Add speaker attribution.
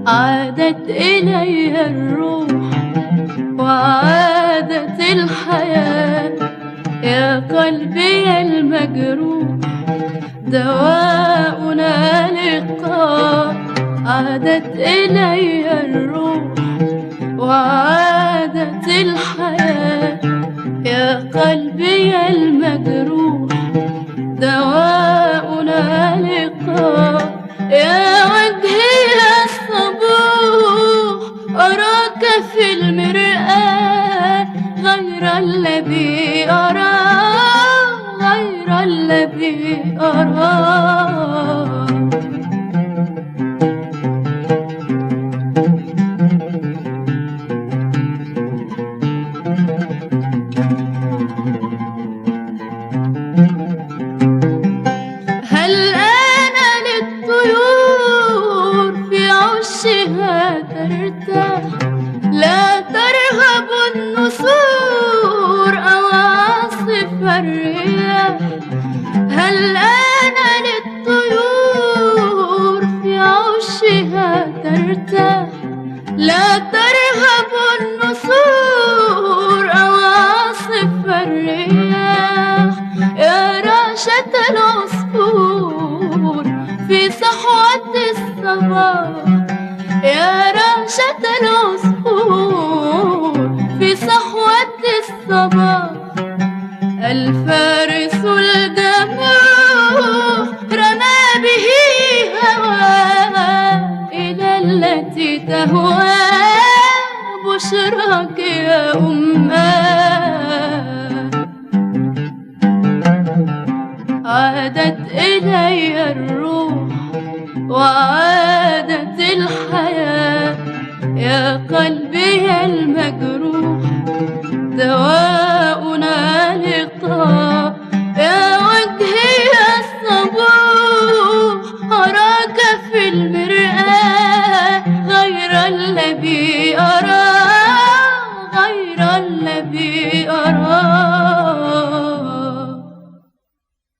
Speaker 1: عادت إلي الروح وعادت الحياة، يا قلبي المجروح دواؤنا لقاء. عادت إلي الروح وعادت الحياة، يا قلبي المجروح دواؤنا لقاء. يا وجهي يا الصبوح أراك في المرآة، غير الذي أراه، غير الذي أراه. هل أنا للطيور في عشها ترتاح، لا ترهب النسور أو عاصف الرياح. هل أنا للطيور في عشها ترتاح، لا ترهب النسور أو عاصف الرياح. يا رعشة العصفور في صحوة الصباح، يا رعشة العصفور في صحوة الصباح. الفارس الجموح رمى به هواه إلى التي تهواه. بشراك يا أماه. عادت إلي الروح وعادت الحياة، يا قلبي المجروح دواؤنا لقاء.